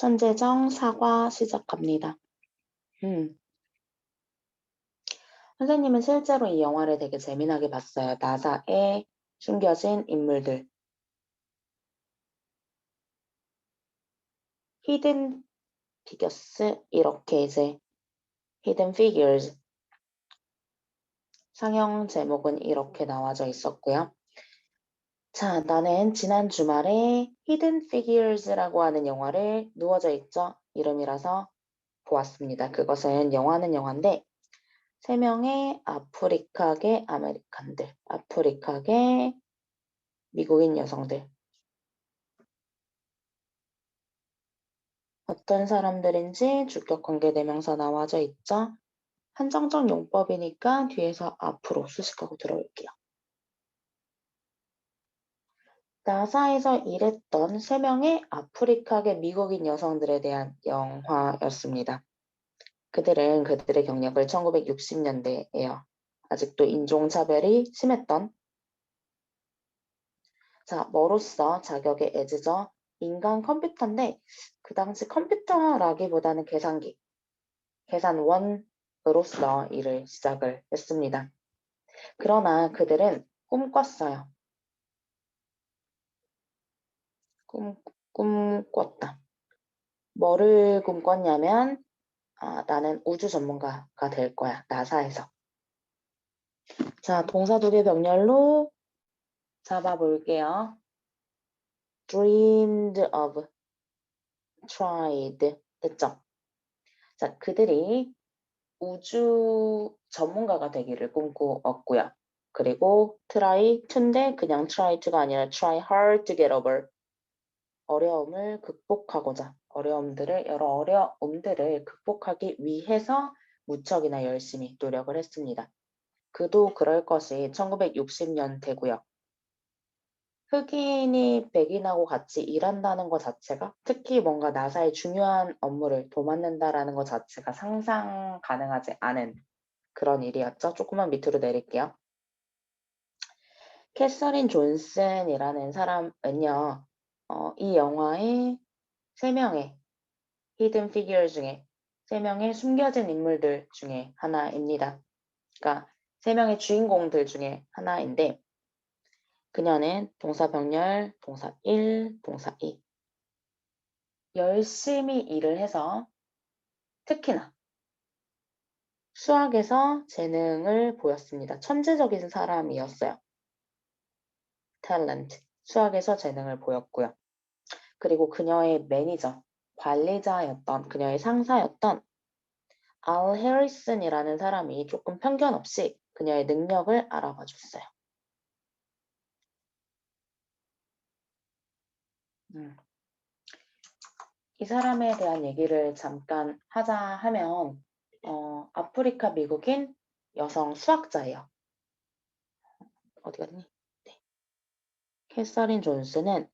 천재정 사과 시작합니다. 선생님은 실제로 이 영화를 되게 재미나게 봤어요. 나사에 숨겨진 인물들. 히든 피겨스 이렇게 이제 히든 피겨스 상영 제목은 이렇게 나와져 있었고요. 자, 나는 지난 주말에 히든 피겨스라고 하는 영화를 누워져 있죠. 이름이라서 보았습니다. 그것은 영화는 영화인데 3명의 아프리카계 아메리칸들, 아프리카계 미국인 여성들. 어떤 사람들인지 주격관계대명사 나와져 있죠? 한정적 용법이니까 뒤에서 앞으로 수식하고 들어올게요. 나사에서 일했던 3명의 아프리카계 미국인 여성들에 대한 영화였습니다. 그들은 그들의 경력을 1960년대에요. 아직도 인종차별이 심했던 자, 뭐로써 자격에 애지죠? 인간 컴퓨터인데 그 당시 컴퓨터라기보다는 계산기, 계산원으로서 일을 시작을 했습니다. 그러나 그들은 꿈꿨어요. 꿈꿨다. 뭐를 꿈꿨냐면 나는 우주 전문가가 될 거야. 나사에서. 자, 동사 2개 병렬로 잡아볼게요. dreamed of, tried 됐죠? 자, 그들이 우주 전문가가 되기를 꿈꾸었고요. 그리고 try to인데 그냥 try to가 아니라 try hard to get over. 어려움을 극복하고자 여러 어려움들을 극복하기 위해서 무척이나 열심히 노력을 했습니다. 그도 그럴 것이 1960년대고요. 흑인이 백인하고 같이 일한다는 것 자체가 특히 뭔가 나사의 중요한 업무를 도맡는다라는 것 자체가 상상 가능하지 않은 그런 일이었죠. 조금만 밑으로 내릴게요. 캐서린 존슨이라는 사람은요. 이 영화의 3명의 히든 피규어 중에 3명의 숨겨진 인물들 중에 하나입니다. 그러니까 3명의 주인공들 중에 하나인데 그녀는 동사 병렬, 동사 1, 동사 2 열심히 일을 해서 특히나 수학에서 재능을 보였습니다. 천재적인 사람이었어요. 탤런트, 수학에서 재능을 보였고요. 그리고 그녀의 매니저, 관리자였던 그녀의 상사였던 알 해리슨이라는 사람이 조금 편견 없이 그녀의 능력을 알아봐 줬어요. 이 사람에 대한 얘기를 잠깐 하자 하면 아프리카 미국인 여성 수학자예요. 어디 갔니? 네. 캐서린 존슨은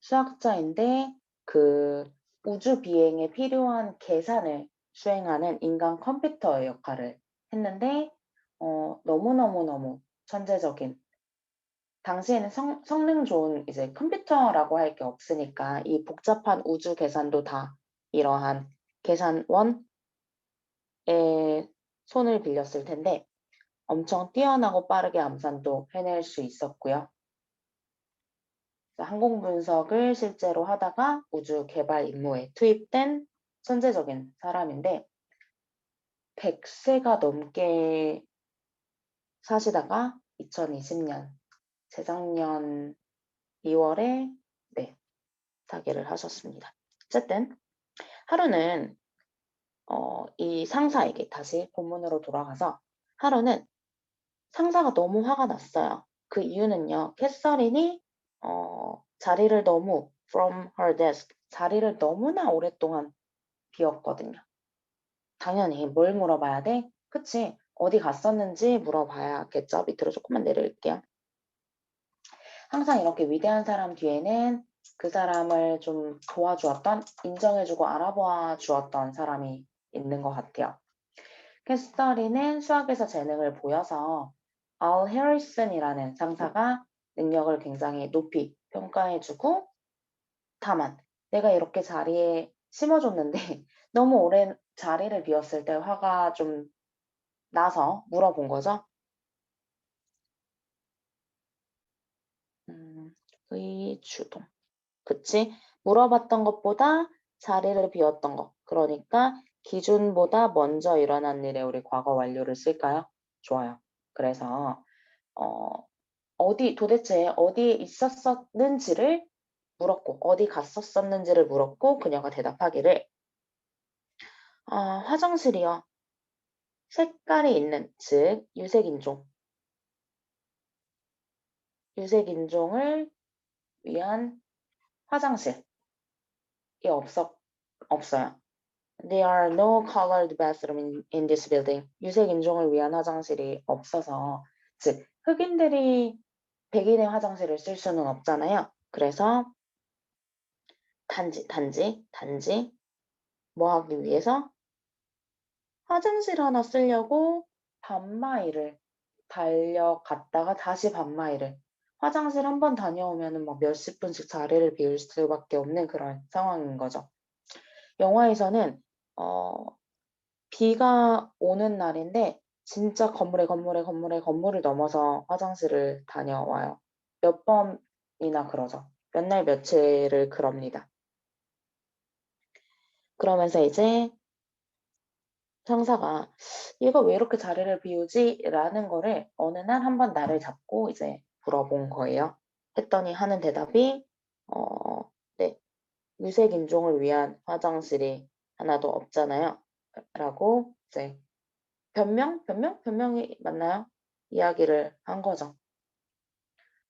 수학자인데 그 우주 비행에 필요한 계산을 수행하는 인간 컴퓨터의 역할을 했는데 너무너무 천재적인 당시에는 성능 좋은 이제 컴퓨터라고 할 게 없으니까 이 복잡한 우주 계산도 다 이러한 계산원의 손을 빌렸을 텐데 엄청 뛰어나고 빠르게 암산도 해낼 수 있었고요. 항공 분석을 실제로 하다가 우주 개발 임무에 투입된 천재적인 사람인데 100세가 넘게 사시다가 2020년 재작년 2월에 타계를 하셨습니다. 어쨌든 하루는 이 상사에게 다시 본문으로 돌아가서 하루는 상사가 너무 화가 났어요. 그 이유는요. 캐서린이 자리를 너무 from her desk 자리를 너무나 오랫동안 비웠거든요. 당연히 뭘 물어봐야 돼? 그치? 어디 갔었는지 물어봐야겠죠? 밑으로 조금만 내릴게요. 항상 이렇게 위대한 사람 뒤에는 그 사람을 좀 도와주었던, 인정해주고 알아봐 주었던 사람이 있는 것 같아요. 캐서린은 수학에서 재능을 보여서 알 해리슨이라는 상사가 능력을 굉장히 높이 평가해주고 다만 내가 이렇게 자리에 심어줬는데 너무 오랜 자리를 비웠을 때 화가 좀 나서 물어본 거죠. 의주동. 그치? 물어봤던 것보다 자리를 비웠던 것. 그러니까 기준보다 먼저 일어난 일에 우리 과거 완료를 쓸까요? 좋아요. 그래서 도대체 어디에 있었었는지를 물었고 어디 갔었었는지를 물었고 그녀가 대답하기를 화장실이요. 색깔이 있는 즉 유색인종을 위한 화장실이 없어요. There are no colored bathroom in this building. 유색인종을 위한 화장실이 없어서 즉 흑인들이 백인의 화장실을 쓸 수는 없잖아요. 그래서 단지 뭐 하기 위해서 화장실 하나 쓰려고 반마일을 달려갔다가 다시 반마일을 화장실 한 번 다녀오면은 막 몇십 분씩 자리를 비울 수밖에 없는 그런 상황인 거죠. 영화에서는 비가 오는 날인데 진짜 건물을 넘어서 화장실을 다녀와요. 몇 번이나 그러죠. 몇 날 며칠을 그럽니다. 그러면서 이제 상사가 얘가 왜 이렇게 자리를 비우지? 라는 거를 어느 날 한번 나를 잡고 이제 물어본 거예요. 했더니 하는 대답이 네, 유색인종을 위한 화장실이 하나도 없잖아요. 라고 이제 변명이 맞나요? 이야기를 한 거죠.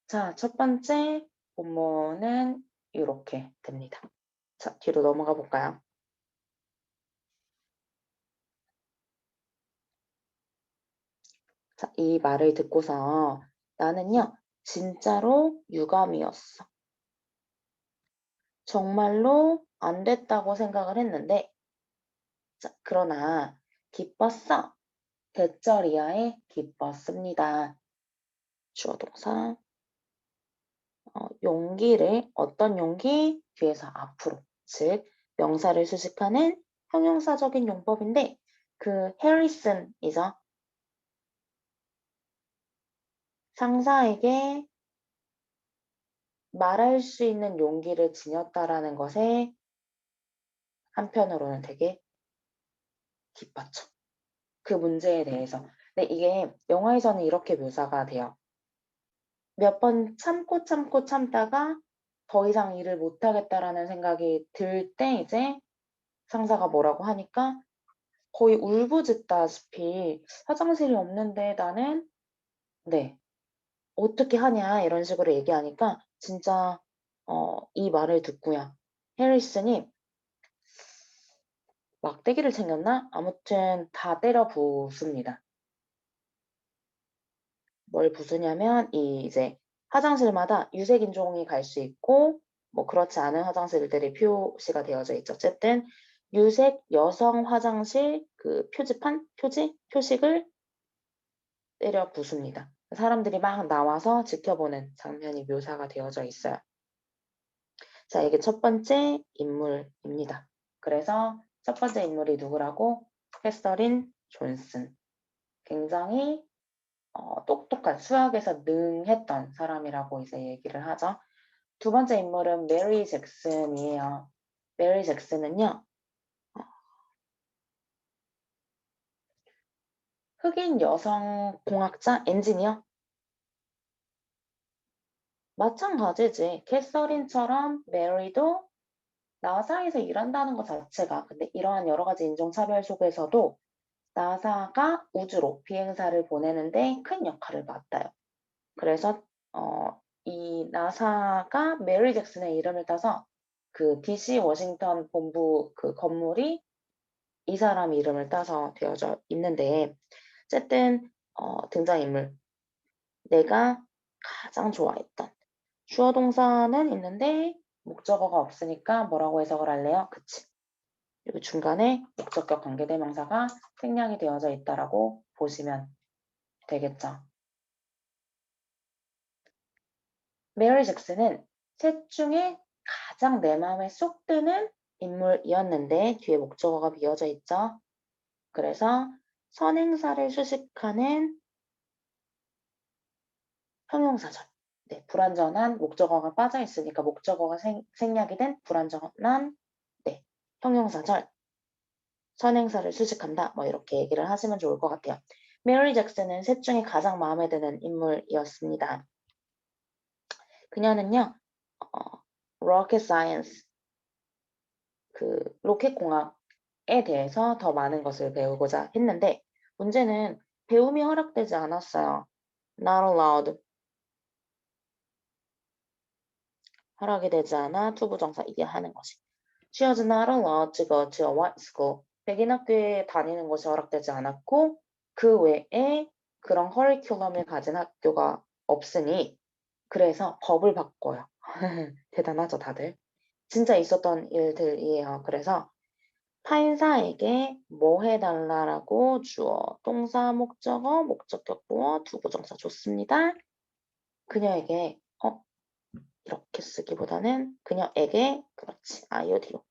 자, 첫 번째 본문은 이렇게 됩니다. 자, 뒤로 넘어가 볼까요? 자, 이 말을 듣고서 나는요, 진짜로 유감이었어. 정말로 안 됐다고 생각을 했는데, 자, 그러나 기뻤어. 대절이야에 기뻤습니다. 주어 동사. 용기를 어떤 용기 뒤에서 앞으로 즉 명사를 수식하는 형용사적인 용법인데 그 해리슨이죠. 상사에게 말할 수 있는 용기를 지녔다라는 것에 한편으로는 되게 기뻤죠. 그 문제에 대해서. 근데 이게 영화에서는 이렇게 묘사가 돼요. 몇 번 참다가 더 이상 일을 못하겠다라는 생각이 들 때 이제 상사가 뭐라고 하니까 거의 울부짖다시피 화장실이 없는데 나는 네 어떻게 하냐 이런 식으로 얘기하니까 진짜 이 말을 듣고요. 해리슨이 막대기를 챙겼나? 아무튼 다 때려 부숩니다. 뭘 부수냐면 이 이제 화장실마다 유색인종이 갈 수 있고 뭐 그렇지 않은 화장실들이 표시가 되어져 있죠. 어쨌든 유색 여성 화장실 그 표식을 때려 부숩니다. 사람들이 막 나와서 지켜보는 장면이 묘사가 되어져 있어요. 자, 이게 첫 번째 인물입니다. 그래서 첫 번째 인물이 누구라고? 캐서린 존슨. 굉장히 똑똑한 수학에서 능했던 사람이라고 이제 얘기를 하죠. 두 번째 인물은 메리 잭슨이에요. 메리 잭슨은요, 흑인 여성 공학자 엔지니어 마찬가지지. 캐서린처럼 메리도 나사에서 일한다는 것 자체가 근데 이러한 여러 가지 인종차별 속에서도 나사가 우주로 비행사를 보내는데 큰 역할을 맡아요. 그래서 이 나사가 메리 잭슨의 이름을 따서 그 DC 워싱턴 본부 그 건물이 이 사람 이름을 따서 되어져 있는데 어쨌든 등장인물 내가 가장 좋아했던 주어 동사는 있는데 목적어가 없으니까 뭐라고 해석을 할래요? 그치. 그리고 중간에 목적격 관계대명사가 생략이 되어져 있다라고 보시면 되겠죠. 메리 잭슨은 셋 중에 가장 내 마음에 쏙 드는 인물이었는데 뒤에 목적어가 비어져 있죠. 그래서 선행사를 수식하는 형용사절. 네, 불완전한 목적어가 빠져 있으니까 목적어가 생략이 된 불완전한 네, 형용사절. 선행사를 수식한다. 뭐 이렇게 얘기를 하시면 좋을 것 같아요. 메리 잭슨은 셋 중에 가장 마음에 드는 인물이었습니다. 그녀는요, rocket science, 그 로켓 공학에 대해서 더 많은 것을 배우고자 했는데 문제는 배움이 허락되지 않았어요. Not allowed. 허락이 되지 않아 투부정사 이게 하는 것이. She was not allowed to go to a white school. 백인 학교에 다니는 것이 허락되지 않았고 그 외에 그런 커리큘럼을 가진 학교가 없으니 그래서 법을 바꿔요. 대단하죠, 다들. 진짜 있었던 일들이에요. 그래서 판사에게 뭐 해달라라고 주어, 동사, 목적어, 목적격 보어, 투부정사 줬습니다. 그녀에게 이렇게 쓰기보다는 그녀에게 그렇지, IOD로.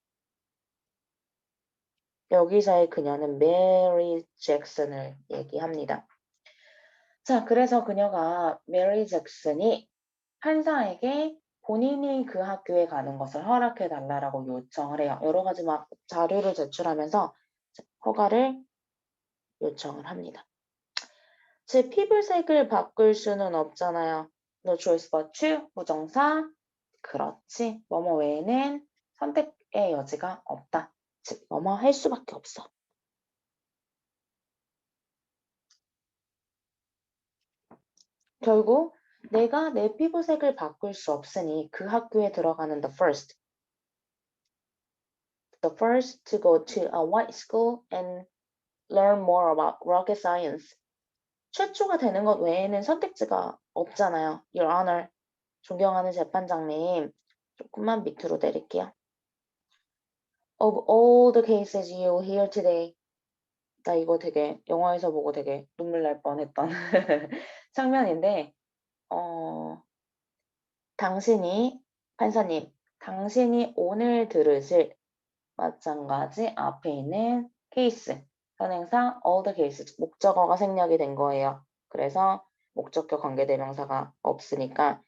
여기서의 그녀는 메리 잭슨을 얘기합니다. 자, 그래서 그녀가 메리 잭슨이 판사에게 본인이 그 학교에 가는 것을 허락해 달라고 요청을 해요. 여러 가지 막 자료를 제출하면서 허가를 요청을 합니다. 제 피부색을 바꿀 수는 없잖아요. No choice but to, 부정사. 그렇지. 뭐뭐 외에는 선택의 여지가 없다. 즉, 뭐뭐 할 수밖에 없어. 결국 내가 내 피부색을 바꿀 수 없으니 그 학교에 들어가는 the first to go to a white school and learn more about rocket science. 최초가 되는 것 외에는 선택지가 없잖아요. Your Honor, 존경하는 재판장님, 조금만 밑으로 내릴게요. Of all the cases you hear today, 나 이거 되게 영화에서 보고 되게 눈물 날 뻔했던 장면인데, 당신이 판사님, 당신이 오늘 들으실 마찬가지 앞에 있는 케이스, 현행사 all the cases, 목적어가 생략이 된 거예요. 그래서 목적격 관계대명사가 없으니까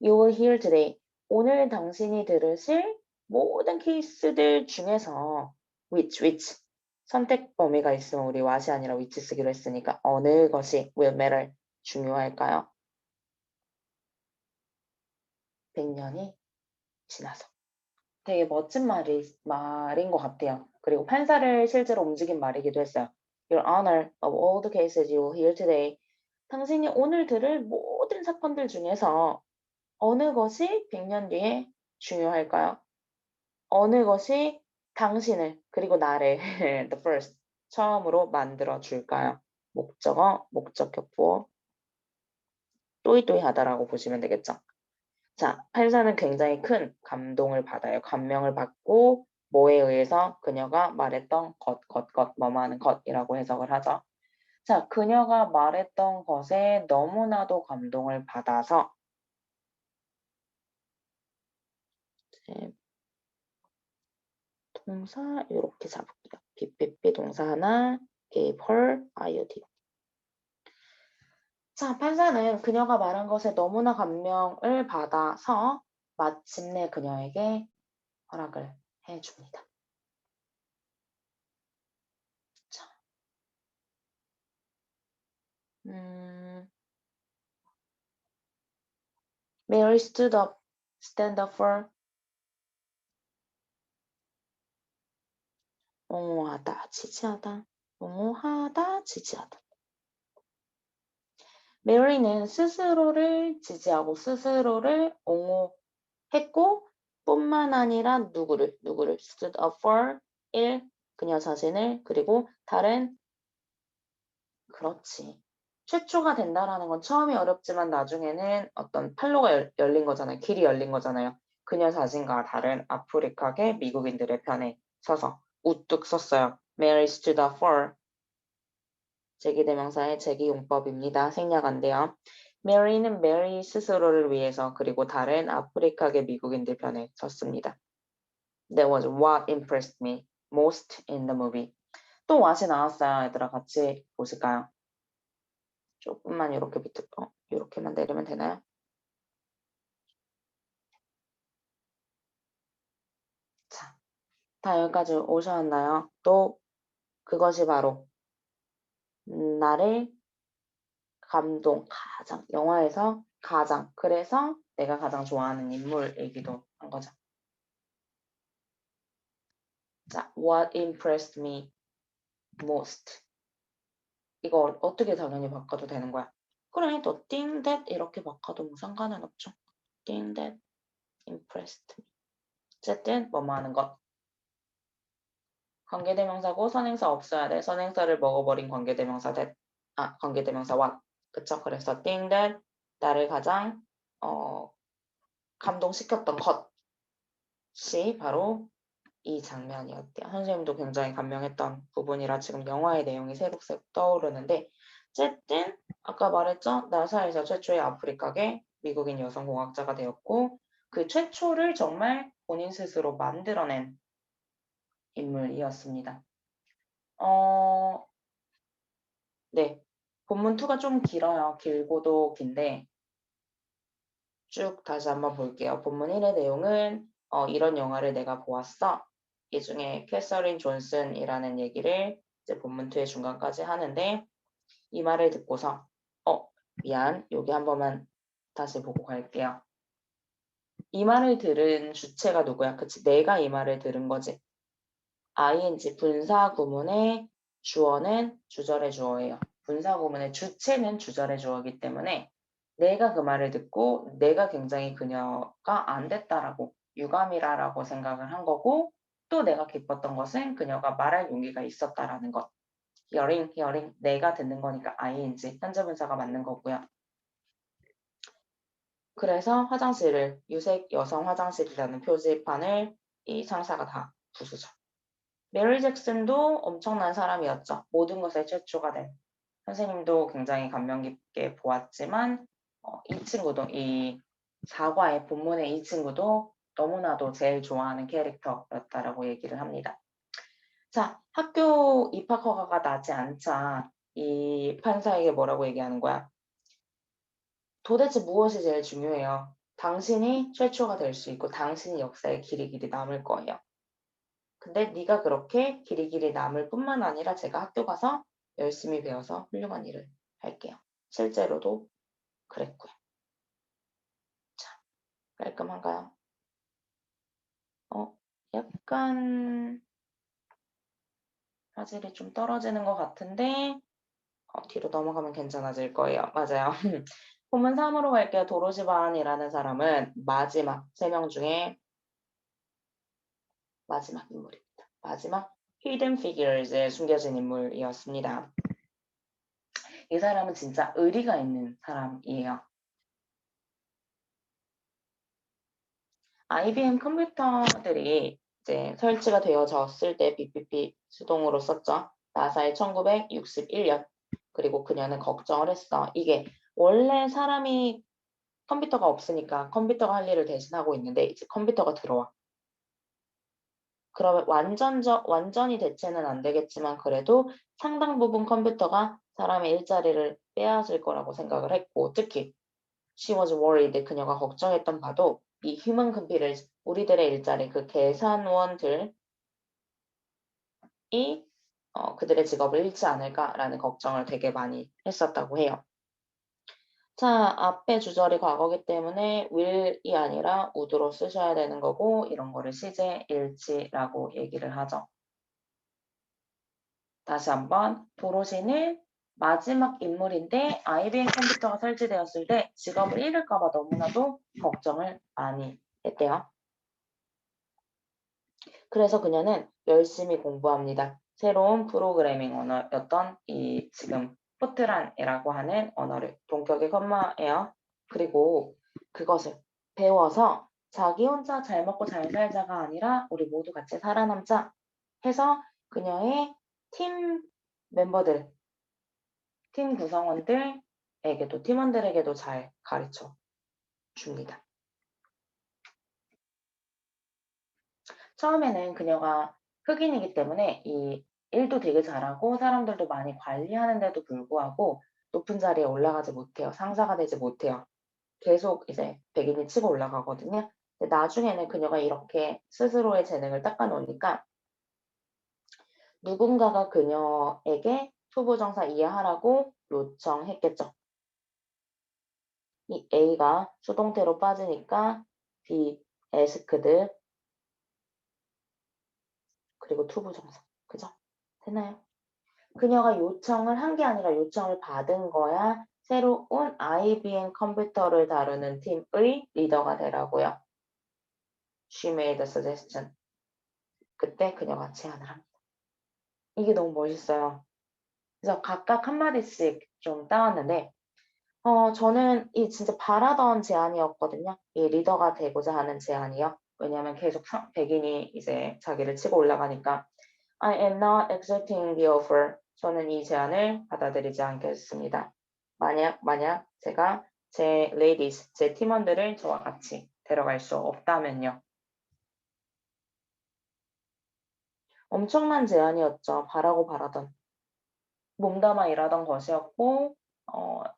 you will hear today, 오늘 당신이 들으실 모든 케이스들 중에서 which 선택 범위가 있으면 우리 what이 아니라 which 쓰기로 했으니까 어느 것이 will matter 중요할까요? 100년이 지나서. 되게 멋진 말인 것 같아요. 그리고 판사를 실제로 움직인 말이기도 했어요. Your Honor, of all the cases you will hear today, 당신이 오늘 들을 모든 사건들 중에서 어느 것이 100년 뒤에 중요할까요? 어느 것이 당신을 그리고 나를 the first 처음으로 만들어 줄까요? 목적어, 목적격 보어 또이또이하다라고 보시면 되겠죠. 자, 판사는 굉장히 큰 감동을 받아요. 감명을 받고 뭐에 의해서 그녀가 말했던 뭐뭐 하는 것이라고 해석을 하죠. 자, 그녀가 말했던 것에 너무나도 감동을 받아서 동사 이렇게 잡을게요. 삐삐삐 동사 하나, gave her IOD. 자, 판사는 그녀가 말한 것에 너무나 감명을 받아서 마침내 그녀에게 허락을 해줍니다. 자, Mary stood up, stand up for 옹호하다, 지지하다, 옹호하다, 지지하다. 메리는 스스로를 지지하고 스스로를 옹호했고 뿐만 아니라 누구를 stood up for 그녀 자신을 그리고 다른 그렇지. 최초가 된다라는 건 처음이 어렵지만 나중에는 어떤 판로가 열린 거잖아요. 길이 열린 거잖아요. 그녀 자신과 다른 아프리카계 미국인들의 편에 서서 우뚝 섰어요. Mary stood up for 제기대명사의 제기용법입니다. 생략 안 돼요. Mary는 메리 스스로를 위해서 그리고 다른 아프리카계 미국인들 편에 섰습니다. That was what impressed me most in the movie. 또 what이 나왔어요. 얘들아 같이 보실까요? 조금만 이렇게 밑에 이렇게만 내리면 되나요? 자, 다 여기까지 오셨나요? 또 그것이 바로 나를 가장 영화에서 가장 그래서 내가 가장 좋아하는 인물 얘기도 한 거죠. 자, what impressed me most. 이거 어떻게 당연히 바꿔도 되는 거야. 그래, 너 thing that 이렇게 바꿔도 뭐 상관은 없죠. thing that impressed me. 어쨌든 뭐뭐 하는 것. 관계대명사고 선행사 없어야 돼. 선행사를 먹어버린 관계대명사 that. 관계대명사 what. 그쵸? 그래서 thing that 나를 가장 감동시켰던 것이 바로 이 장면이었대요. 선생님도 굉장히 감명했던 부분이라 지금 영화의 내용이 새록새록 떠오르는데 어쨌든 아까 말했죠. 나사에서 최초의 아프리카계 미국인 여성 공학자가 되었고 그 최초를 정말 본인 스스로 만들어낸 인물이었습니다. 네. 본문 2가 좀 길어요. 길고도 긴데 쭉 다시 한번 볼게요. 본문 1의 내용은 이런 영화를 내가 보았어. 이 중에 캐서린 존슨이라는 얘기를 이제 본문 2의 중간까지 하는데 이 말을 듣고서 미안. 여기 한 번만 다시 보고 갈게요. 이 말을 들은 주체가 누구야? 그치? 내가 이 말을 들은 거지. ing 분사 구문의 주어는 주절의 주어예요. 분사 구문의 주체는 주절의 주어이기 때문에 내가 그 말을 듣고 내가 굉장히 그녀가 안 됐다라고 유감이라고 생각을 한 거고 또 내가 기뻤던 것은 그녀가 말할 용기가 있었다라는 것. hearing 내가 듣는 거니까 ing 현재 분사가 맞는 거고요. 그래서 화장실을 유색 여성 화장실이라는 표지판을 이 상사가 다 부수죠. 메리 잭슨도 엄청난 사람이었죠. 모든 것의 최초가 된. 선생님도 굉장히 감명 깊게 보았지만 이 친구도 이 사과의 본문의 이 친구도 너무나도 제일 좋아하는 캐릭터였다라고 얘기를 합니다. 자, 학교 입학 허가가 나지 않자 이 판사에게 뭐라고 얘기하는 거야? 도대체 무엇이 제일 중요해요? 당신이 최초가 될 수 있고 당신이 역사에 길이 남을 거예요. 근데 네가 그렇게 길이 남을 뿐만 아니라 제가 학교 가서 열심히 배워서 훌륭한 일을 할게요. 실제로도 그랬고요. 자, 깔끔한가요? 약간 화질이 좀 떨어지는 것 같은데 뒤로 넘어가면 괜찮아질 거예요. 맞아요. 본문 3으로 갈게요. 도로시반이라는 사람은 마지막 3명 중에 마지막 인물입니다. 마지막 히든 피규어즈에 숨겨진 인물이었습니다. 이 사람은 진짜 의리가 있는 사람이에요. IBM 컴퓨터들이 이제 설치가 되어졌을 때 BPP 수동으로 썼죠. 나사의 1961년. 그리고 그녀는 걱정을 했어. 이게 원래 사람이 컴퓨터가 없으니까 컴퓨터가 할 일을 대신하고 있는데 이제 컴퓨터가 들어와. 그러면 완전히 대체는 안 되겠지만 그래도 상당 부분 컴퓨터가 사람의 일자리를 빼앗을 거라고 생각을 했고 특히 she was worried 그녀가 걱정했던 바도 이 human computers 우리들의 일자리 그 계산원들이 그들의 직업을 잃지 않을까라는 걱정을 되게 많이 했었다고 해요. 자, 앞에 주절이 과거기 때문에 will이 아니라 would로 쓰셔야 되는 거고 이런 거를 시제 일치라고 얘기를 하죠. 다시 한번 도로시는 마지막 인물인데 IBM 컴퓨터가 설치되었을 때 직업을 잃을까 봐 너무나도 걱정을 많이 했대요. 그래서 그녀는 열심히 공부합니다. 새로운 프로그래밍 언어였던 이 지금 포트란이라고 하는 언어를 동격의 컴마예요. 그리고 그것을 배워서 자기 혼자 잘 먹고 잘 살자가 아니라 우리 모두 같이 살아남자 해서 그녀의 팀 멤버들, 팀 구성원들에게도 팀원들에게도 잘 가르쳐 줍니다. 처음에는 그녀가 흑인이기 때문에 이 일도 되게 잘하고 사람들도 많이 관리하는데도 불구하고 높은 자리에 올라가지 못해요. 상사가 되지 못해요. 계속 이제 백인이 치고 올라가거든요. 근데 나중에는 그녀가 이렇게 스스로의 재능을 닦아놓으니까 누군가가 그녀에게 투부정사 이해하라고 요청했겠죠. 이 A가 수동태로 빠지니까 B, asked, 그리고 투부정사. 그죠? 됐나요? 그녀가 요청을 한 게 아니라 요청을 받은 거야. 새로운 IBM 컴퓨터를 다루는 팀의 리더가 되라고요. She made a suggestion. 그때 그녀가 제안을 합니다. 이게 너무 멋있어요. 그래서 각각 한마디씩 좀 따왔는데 저는 이 진짜 바라던 제안이었거든요. 이 리더가 되고자 하는 제안이요. 왜냐하면 계속 백인이 이제 자기를 치고 올라가니까 I am not accepting the offer. 저는 이 제안을 받아들이지 않겠습니다. 만약 제가 제 ladies, 제 팀원들을 저와 같이 데려갈 수 없다면요. 엄청난 제안이었죠. 바라고 바라던. 몸담아 일하던 것이었고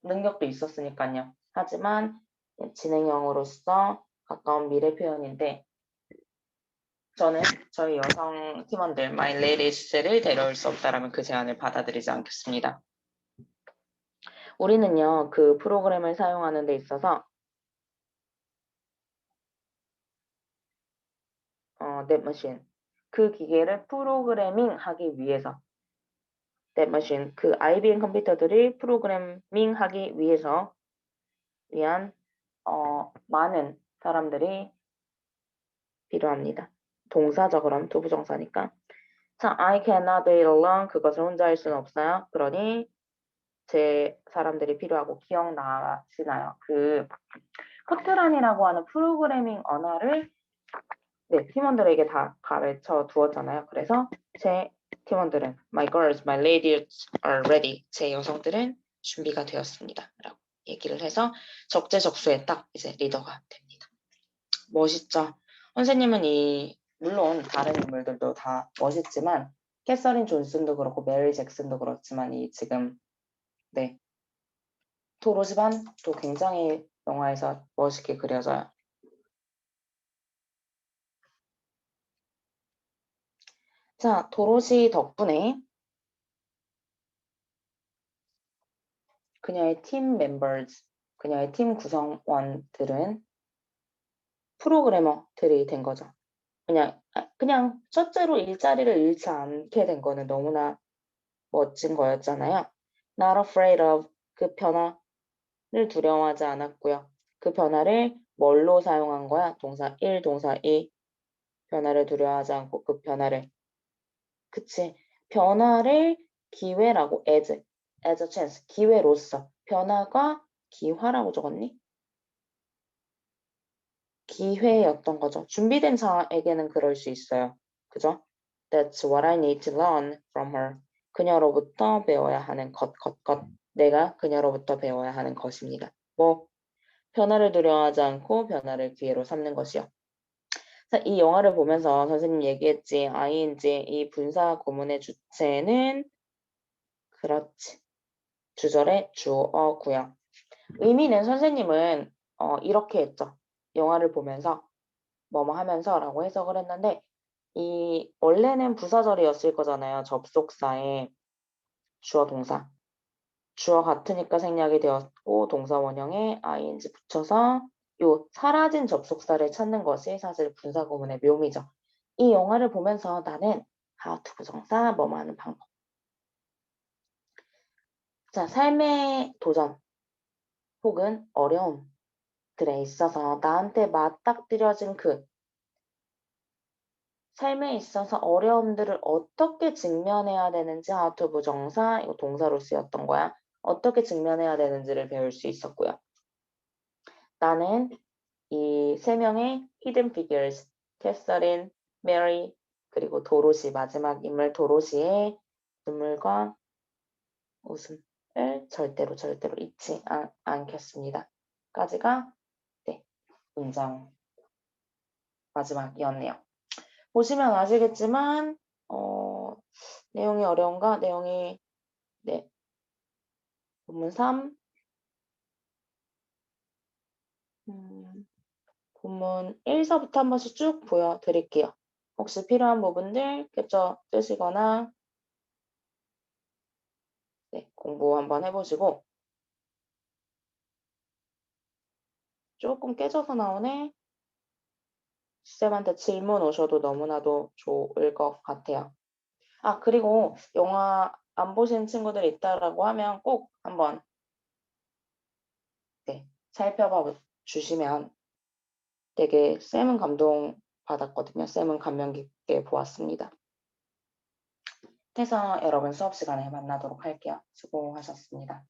능력도 있었으니까요. 하지만 진행형으로서 가까운 미래 표현인데 저는 저희 여성 팀원들 My Ladies를 데려올 수 없다라면 그 제안을 받아들이지 않겠습니다. 우리는요 그 프로그램을 사용하는 데 있어서 that machine 그 기계를 프로그래밍 하기 위해서 that machine 그 IBM 컴퓨터들이 프로그래밍 하기 위한 많은 사람들이 필요합니다. 동사적으로 하면 투부정사니까. 자, I cannot do it alone. 그것을 혼자 할 수는 없어요. 그러니 제 사람들이 필요하고 기억나시나요? 그 코트란이라고 하는 프로그래밍 언어를 팀원들에게 다 가르쳐 두었잖아요. 그래서 제 팀원들은 my girls, my ladies are ready. 제 여성들은 준비가 되었습니다. 라고 얘기를 해서 적재적소에 딱 이제 리더가 됩니다. 멋있죠? 선생님은 물론 다른 인물들도 다 멋있지만 캐서린 존슨도 그렇고 메리 잭슨도 그렇지만 지금 도로시반도 굉장히 영화에서 멋있게 그려져요. 자, 도로시 덕분에 그녀의 팀 멤버즈, 그녀의 팀 구성원들은 프로그래머들이 된 거죠. 그냥 첫째로 일자리를 잃지 않게 된 거는 너무나 멋진 거였잖아요. Not afraid of 그 변화를 두려워하지 않았고요. 그 변화를 뭘로 사용한 거야? 동사 1, 동사 2. 변화를 두려워하지 않고 그 변화를 그치. 변화를 기회라고 as a chance 기회로서 변화가 기화라고 적었니? 기회였던 거죠. 준비된 자에게는 그럴 수 있어요. 그죠? That's what I need to learn from her. 그녀로부터 배워야 하는 것. 내가 그녀로부터 배워야 하는 것입니다. 변화를 두려워하지 않고 변화를 기회로 삼는 것이요. 자, 이 영화를 보면서 선생님 얘기했지. ing, 이 분사 구문의 주체는 그렇지. 주절의 주어고요. 의미는 선생님은 이렇게 했죠. 영화를 보면서 뭐뭐 하면서 라고 해석을 했는데 원래는 부사절이었을 거잖아요. 접속사에 주어 동사. 주어 같으니까 생략이 되었고 동사 원형에 ing 붙여서 요 사라진 접속사를 찾는 것이 사실 분사 구문의 묘미죠. 이 영화를 보면서 나는 how to 부정사 뭐뭐 하는 방법. 자, 삶의 도전 혹은 어려움들에 있어서 나한테 맞닥뜨려진 삶에 있어서 어려움들을 어떻게 직면해야 되는지 how to 부정사 이거 동사로 쓰였던 거야. 어떻게 직면해야 되는지를 배울 수 있었고요. 나는 이 세 명의 hidden figures, 캐서린, 메리, 그리고 도로시 마지막 인물 도로시의 눈물과 웃음을 절대로 잊지 않겠습니다. 까지가 문장 마지막이었네요. 보시면 아시겠지만 내용이 어려운가? 내용이 네. 본문 3 본문 1서부터 한 번씩 쭉 보여드릴게요. 혹시 필요한 부분들 캡처 뜨시거나 네, 공부 한번 해보시고 조금 깨져서 나오네. 쌤한테 질문 오셔도 너무나도 좋을 것 같아요. 아, 그리고 영화 안 보신 친구들 있다라고 하면 꼭 한번 네, 살펴봐 주시면 되게 쌤은 감동받았거든요. 쌤은 감명 깊게 보았습니다. 해서 여러분 수업 시간에 만나도록 할게요. 수고하셨습니다.